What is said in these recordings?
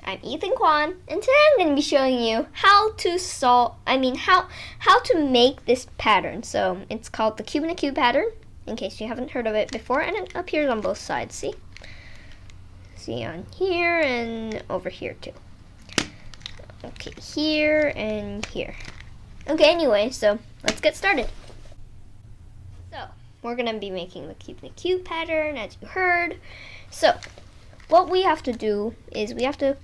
I'm Ethan Kwan, and today I'm going to be showing you how to how to make this pattern. So it's called the cube in a cube pattern, in case you haven't heard of it before, and it appears on both sides. See on here and over here too. Okay, here and here. Okay, anyway, so let's get started. So we're going to be making the cube in a cube pattern, as you heard. So what we have to do is we have to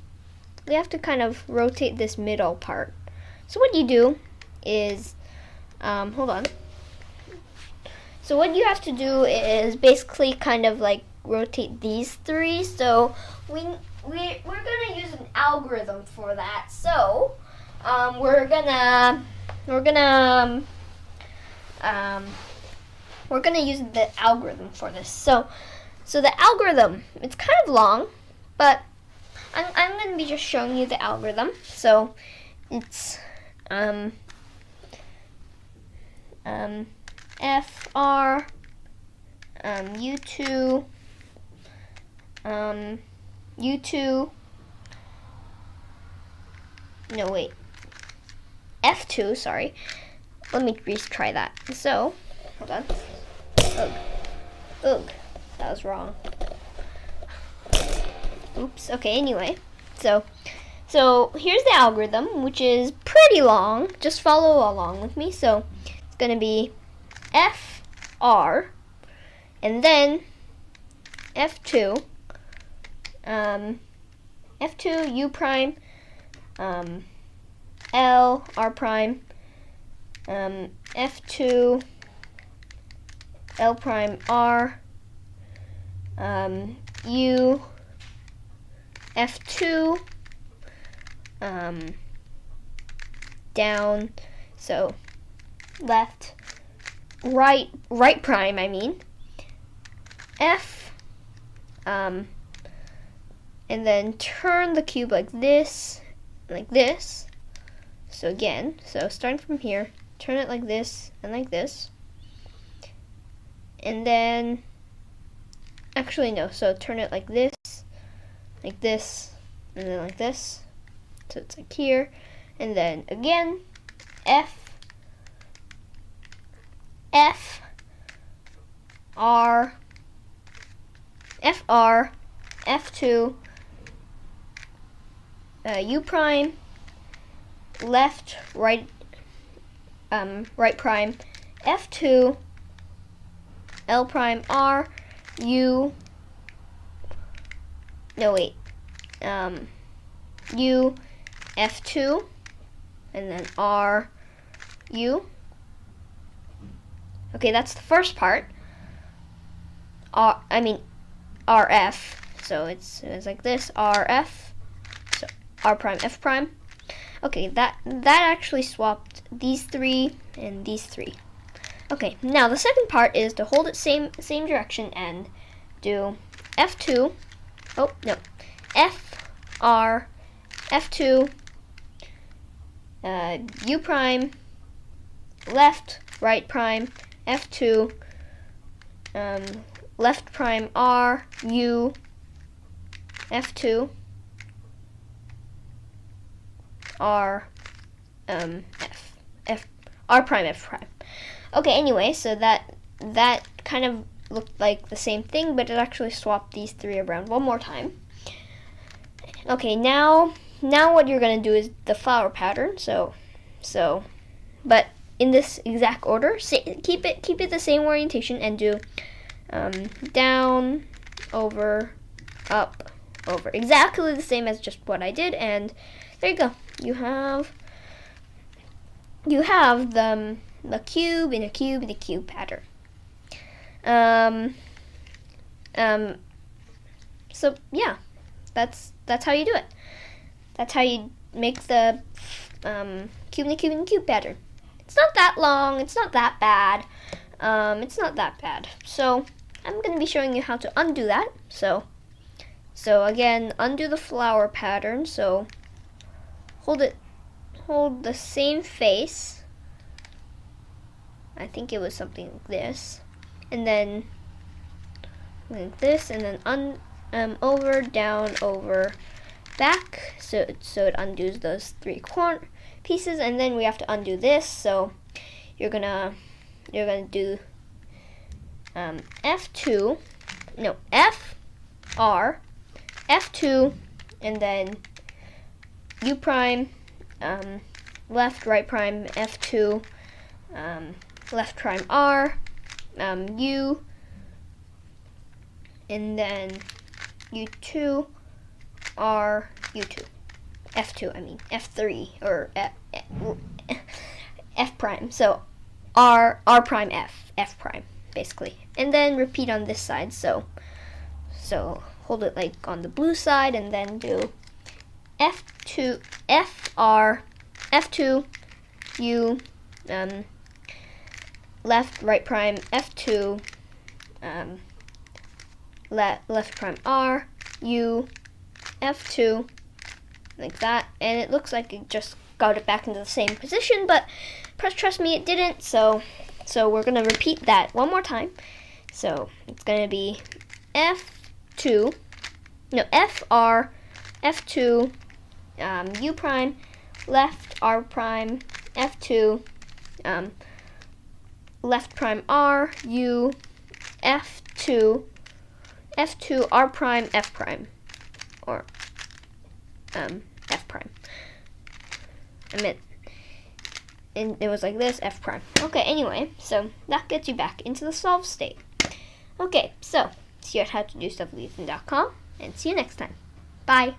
kind of rotate this middle part. So what you do is, hold on. So what you have to do is basically kind of like rotate these three. So we're gonna use an algorithm for that. So we're gonna use the algorithm for this. So the algorithm, it's kind of long, but I'm going to be just showing you the algorithm. So it's FR U2 U2 no wait F2, sorry. Let me retry that. So hold on. Ugh, that was wrong. Oops. Okay, anyway. So here's the algorithm, which is pretty long. Just follow along with me. So it's going to be FR and then F2 F2 U prime L R prime F2 L prime R U F2 down, so left, right prime, I mean, F, and then turn the cube like this, so again, so starting from here, turn it like this, and like this, and then, actually no, so turn it like this, and then like this, so it's like here, and then again, R, F2, U prime, left, right prime, F2, L prime, R, U, no wait, U, F2, and then R, U. Okay, that's the first part. RF. So it's like this, RF. So R prime, F prime. Okay, that actually swapped these three and these three. Okay, now the second part is to hold it same direction and do F2. Oh no, FR, F2, U prime, left, right prime, F2, left prime R, U, F2, R, R prime, F prime. Okay, anyway, so that kind of looked like the same thing, but it actually swapped these three around one more time. Okay, now what you're gonna do is the flower pattern. But in this exact order, keep it the same orientation and do down, over, up, over, exactly the same as just what I did. And there you go. You have the cube in a cube in a cube pattern. So yeah, that's how you do it. That's how you make the cube in a cube in a cube pattern. It's not that long. It's not that bad. It's not that bad. So I'm going to be showing you how to undo that. So again, undo the flower pattern. So hold the same face. I think it was something like this, and then like this, and then over, down, over, back, so it undoes those 3 corner pieces, and then we have to undo this. So you're gonna do F2, no, FR, F2, and then U prime, left, right prime, F2, left prime R, U, and then U2, R, U2, F2, I mean, F3, or F prime, so R prime, F prime, basically. And then repeat on this side, so hold it like on the blue side, and then do F2, FR, F2, U, left, right prime, F2, left prime R, U, F2, like that. And it looks like it just got it back into the same position, but trust me, it didn't. So we're gonna repeat that one more time. So it's gonna be F2, no, FR, F2, U prime, left, R prime, F2, left prime R, U, F2, F2, R prime, F prime, or F prime. I meant, and it was like this, F prime. Okay, anyway, so that gets you back into the solved state. Okay, so see how to do stuff with Ethan.com, and see you next time. Bye.